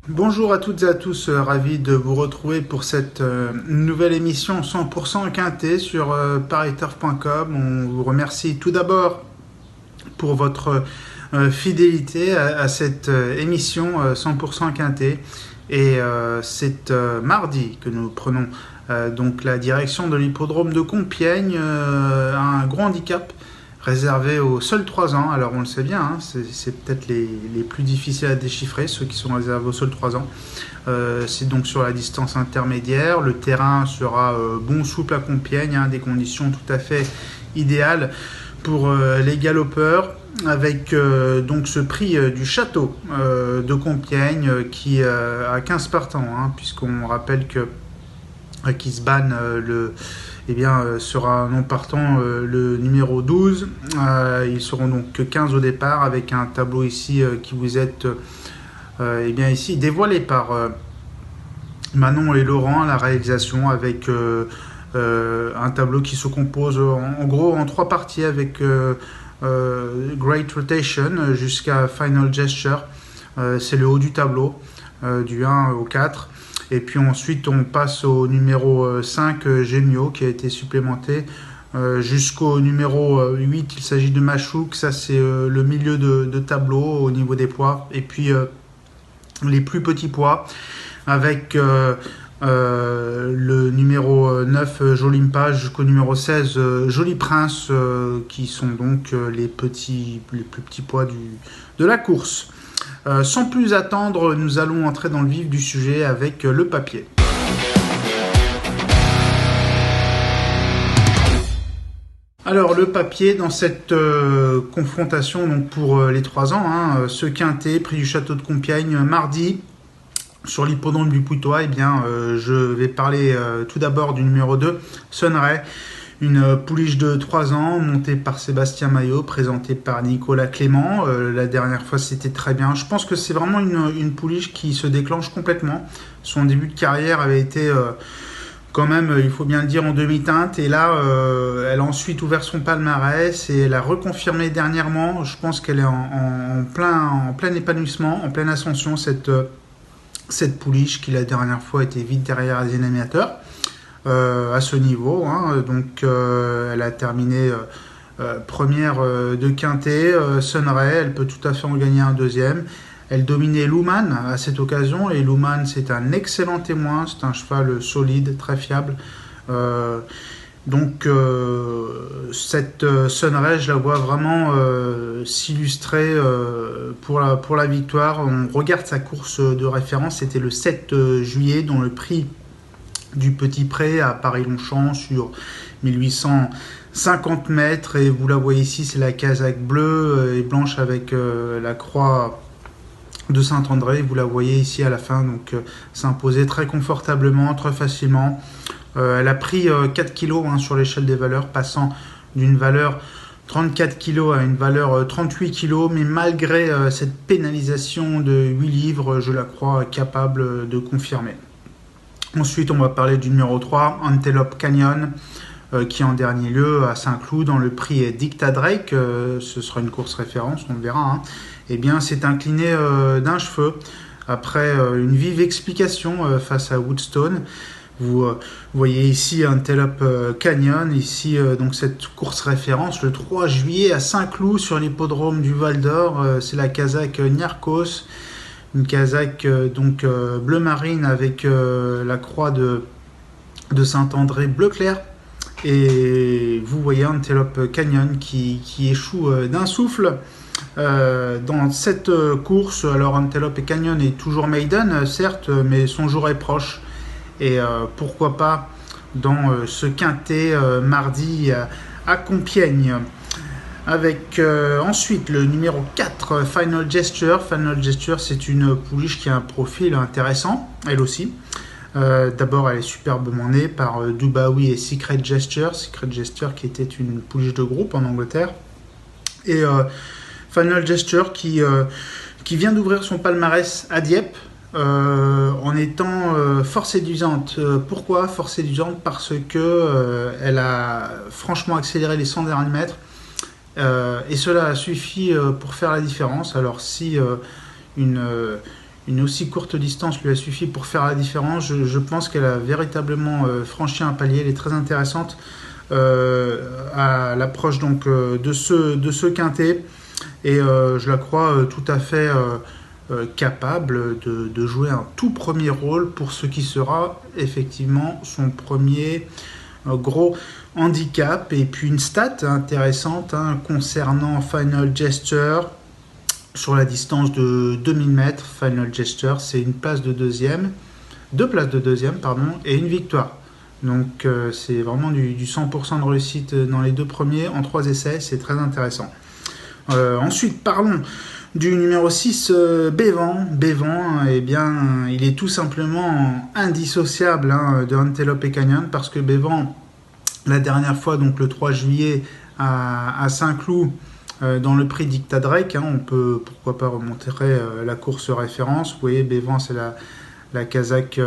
Bonjour à toutes et à tous, ravi de vous retrouver pour cette nouvelle émission 100% quintet sur pariturf.com. On vous remercie tout d'abord pour votre fidélité à cette émission 100% quintet. Et c'est mardi que nous prenons donc la direction de l'hippodrome de Compiègne, un gros handicap réservé aux seuls 3 ans. Alors on le sait bien, hein, c'est peut-être les plus difficiles à déchiffrer, ceux qui sont réservés aux seuls 3 ans. C'est donc sur la distance intermédiaire. Le terrain sera bon souple à Compiègne, hein, des conditions tout à fait idéales pour les galopeurs, avec donc ce prix du château de Compiègne qui a 15 partants, hein, puisqu'on rappelle que Kisban sera non partant le numéro 12. Ils seront donc que 15 au départ, avec un tableau ici qui vous est ici dévoilé par Manon et Laurent à la réalisation, avec un tableau qui se compose en gros en 3 parties, avec Great Rotation jusqu'à Final Gesture. C'est le haut du tableau, du 1 au 4. Et puis ensuite, on passe au numéro 5, Gemio, qui a été supplémenté jusqu'au numéro 8. Il s'agit de Machouk. Ça, c'est le milieu de tableau au niveau des poids. Et puis, les plus petits poids, avec le numéro 9, Jolimpa, jusqu'au numéro 16, Joli Prince, qui sont donc les plus petits poids de la course. Sans plus attendre, nous allons entrer dans le vif du sujet avec le papier. Alors le papier dans cette confrontation donc pour les 3 ans, hein, ce quintet, prix du château de Compiègne, mardi, sur l'hippodrome du Putois, je vais parler tout d'abord du numéro 2, Sunray. Une pouliche de 3 ans, montée par Sébastien Maillot, présentée par Nicolas Clément. La dernière fois, c'était très bien. Je pense que c'est vraiment une pouliche qui se déclenche complètement. Son début de carrière avait été quand même, il faut bien le dire, en demi-teinte. Et là, elle a ensuite ouvert son palmarès et elle a reconfirmé dernièrement. Je pense qu'elle est en plein épanouissement, en pleine ascension, cette pouliche qui, la dernière fois, était vite derrière Azina Amateur. À ce niveau, hein. Donc elle a terminé première de quintet. Sunray, elle peut tout à fait en gagner un deuxième. Elle dominait Luman à cette occasion, et Luman, c'est un excellent témoin, c'est un cheval solide, très fiable. Donc cette Sunray, je la vois vraiment s'illustrer pour la victoire. On regarde sa course de référence, c'était le 7 juillet, dont le prix du Petit Pré à Paris-Longchamp sur 1850 mètres, et vous la voyez ici, c'est la casaque bleue et blanche avec la croix de Saint-André. Vous la voyez ici à la fin, donc s'imposer très confortablement, très facilement. Elle a pris 4 kilos sur l'échelle des valeurs, passant d'une valeur 34 kg à une valeur 38 kg, mais malgré cette pénalisation de 8 livres, je la crois capable de confirmer. Ensuite, on va parler du numéro 3, Antelope Canyon, qui en dernier lieu à Saint-Cloud, dans le prix Dicta Drake. Ce sera une course référence, on le verra. C'est incliné d'un cheveu après une vive explication face à Woodstone. Vous voyez ici Antelope Canyon, ici donc cette course référence le 3 juillet à Saint-Cloud sur l'hippodrome du Val d'Or. C'est la casaque Niarchos. Une casaque bleu marine avec la croix de Saint-André bleu clair. Et vous voyez Antelope Canyon qui échoue d'un souffle dans cette course. Alors Antelope Canyon est toujours maiden, certes, mais son jour est proche. Et pourquoi pas dans ce quintet mardi à Compiègne. Avec ensuite le numéro 4, Final Gesture. Final Gesture, c'est une pouliche qui a un profil intéressant, elle aussi. D'abord, elle est superbement née par Dubaoui et Secret Gesture. Secret Gesture qui était une pouliche de groupe en Angleterre. Et Final Gesture qui vient d'ouvrir son palmarès à Dieppe. En étant fort séduisante. Pourquoi fort séduisante? Parce que elle a franchement accéléré les 100 derniers mètres. Et cela a suffi pour faire la différence. Alors si une une aussi courte distance lui a suffi pour faire la différence. Je pense qu'elle a véritablement franchi un palier. Elle est très intéressante à l'approche donc de ce quintet. Et je la crois tout à fait capable de jouer un tout premier rôle pour ce qui sera effectivement son premier gros handicap. Et puis une stat intéressante concernant Final Gesture. Sur la distance de 2000 mètres, Final Gesture, c'est une place de deuxième, deux places de deuxième, pardon, et une victoire. Donc c'est vraiment du 100% de réussite dans les deux premiers, en 3 essais, c'est très intéressant. Ensuite, parlons du numéro 6, Bévan. Bévan, eh bien, il est tout simplement indissociable de Antelope Canyon, parce que Bévan, la dernière fois, donc le 3 juillet, à Saint-Cloud, dans le prix Dicta Drake, on peut pourquoi pas remonter la course référence. Vous voyez, Bévan, c'est la Kazakh,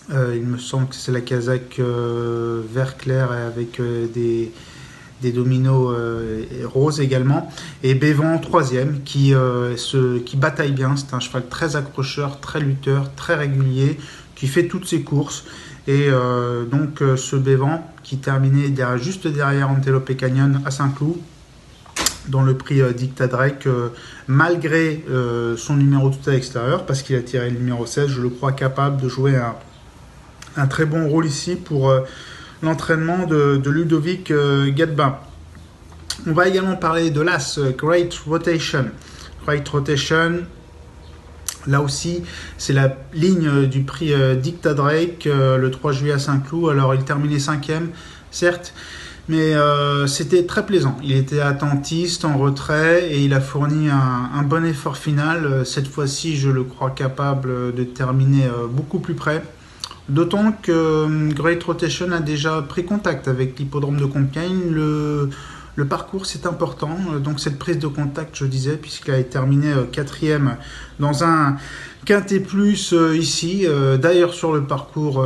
il me semble que c'est la Kazakh vert clair avec des dominos roses également. Et Bévan, troisième, qui bataille bien. C'est un cheval très accrocheur, très lutteur, très régulier, qui fait toutes ses courses. Et donc ce Bévan, qui terminait juste derrière Antelope Canyon à Saint-Cloud, dans le prix Dicta Drake, malgré son numéro tout à l'extérieur, parce qu'il a tiré le numéro 16, je le crois capable de jouer un très bon rôle ici pour l'entraînement de Ludovic Gadbin. On va également parler de l'As Great Rotation. Great Rotation, là aussi, c'est la ligne du prix Dicta Drake, le 3 juillet à Saint-Cloud. Alors, il terminait 5e, certes, mais c'était très plaisant. Il était attentiste, en retrait, et il a fourni un bon effort final. Cette fois-ci, je le crois capable de terminer beaucoup plus près. D'autant que Great Rotation a déjà pris contact avec l'hippodrome de Compiègne. Le parcours, c'est important. Donc cette prise de contact, je disais, puisqu'il a terminé 4e dans un quintet plus ici, d'ailleurs sur le parcours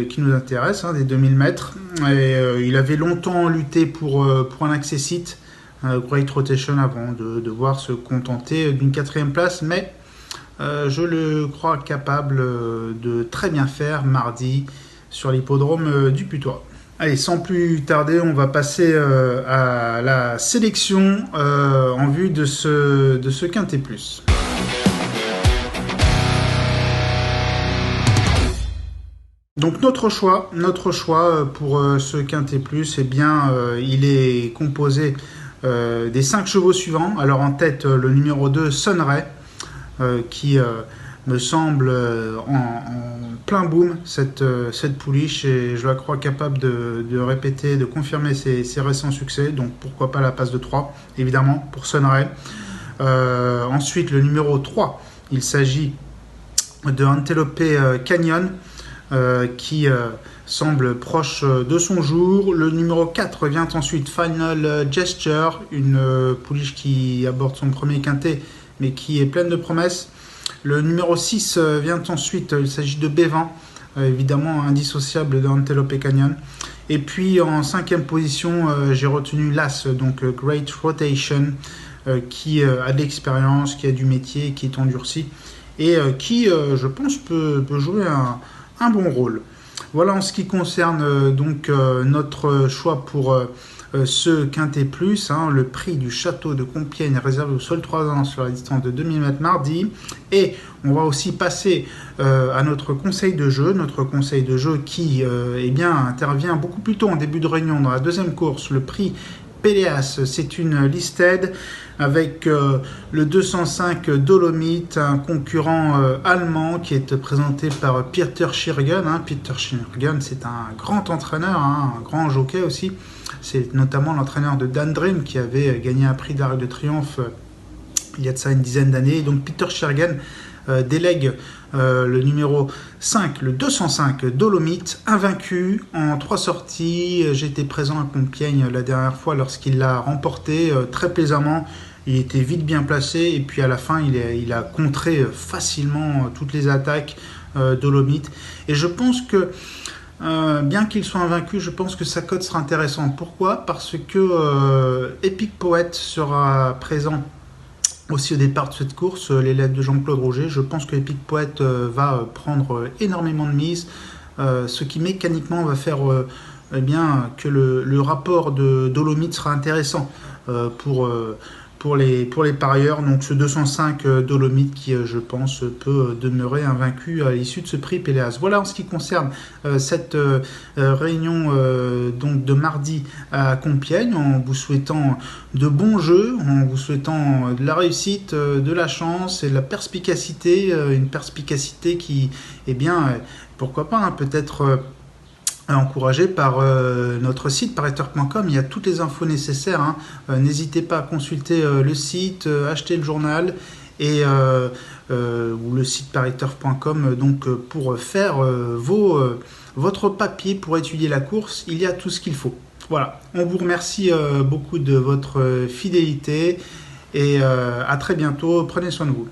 qui nous intéresse, des 2000 mètres. Et il avait longtemps lutté pour un accessite, Great Rotation, avant de devoir se contenter d'une 4e place, mais je le crois capable de très bien faire mardi sur l'hippodrome du Putois. Allez, sans plus tarder, on va passer à la sélection en vue de ce quintet plus. Donc notre choix pour ce quintet plus, eh bien, il est composé des 5 chevaux suivants. Alors en tête, le numéro 2, Sunray, qui me semble en plein boom cette pouliche, et je la crois capable de répéter, de confirmer ses récents succès. Donc pourquoi pas la passe de 3, évidemment, pour Sunray. Ensuite, le numéro 3, il s'agit de Antelope Canyon, qui semble proche de son jour. Le numéro 4 vient ensuite Final Gesture, une pouliche qui aborde son premier quintet, mais qui est pleine de promesses. Le numéro 6 vient ensuite, il s'agit de Bévan, évidemment indissociable de Antelope Canyon. Et puis en 5e position, j'ai retenu l'As, donc Great Rotation, qui a de l'expérience, qui a du métier, qui est endurci, et qui, je pense, peut jouer un bon rôle. Voilà en ce qui concerne donc notre choix pour ce quintet plus, le prix du château de Compiègne réservé aux seuls 3 ans sur la distance de 2000 mètres mardi. Et on va aussi passer à notre conseil de jeu qui intervient beaucoup plus tôt en début de réunion dans la 2e course, le prix Péléas. C'est une listed avec le 205 Dolomite, un concurrent allemand qui est présenté par Peter Schirgen. Peter Schirgen, c'est un grand entraîneur, un grand jockey aussi. C'est notamment l'entraîneur de Dan Dream qui avait gagné un prix d'Arc de Triomphe il y a de ça une dizaine d'années. Donc Peter Schirgen délègue le numéro 5, le 205 Dolomite, invaincu en 3 sorties. J'étais présent à Compiègne la dernière fois lorsqu'il l'a remporté très plaisamment. Il était vite bien placé, et puis à la fin il a contré facilement toutes les attaques Dolomite. Et je pense que bien qu'il soit invaincu, je pense que sa cote sera intéressante. Pourquoi ? Parce que Epic Poet sera présent aussi au départ de cette course, l'élève de Jean-Claude Roger. Je pense que Epic Poète va prendre énormément de mise, ce qui mécaniquement va faire eh bien, que le rapport de Dolomite sera intéressant pour les parieurs. Donc ce 205 Dolomite qui, je pense, peut demeurer invaincu à l'issue de ce prix Péléas. Voilà en ce qui concerne cette réunion donc de mardi à Compiègne, en vous souhaitant de bons jeux, en vous souhaitant de la réussite, de la chance et de la perspicacité, une perspicacité qui, eh bien, pourquoi pas, hein, peut-être encouragé par notre site pareter.com. Il y a toutes les infos nécessaires, hein. N'hésitez pas à consulter le site, acheter le journal et ou le site pareter.com donc pour faire votre papier pour étudier la course. Il y a tout ce qu'il faut. Voilà, on vous remercie beaucoup de votre fidélité et à très bientôt. Prenez soin de vous.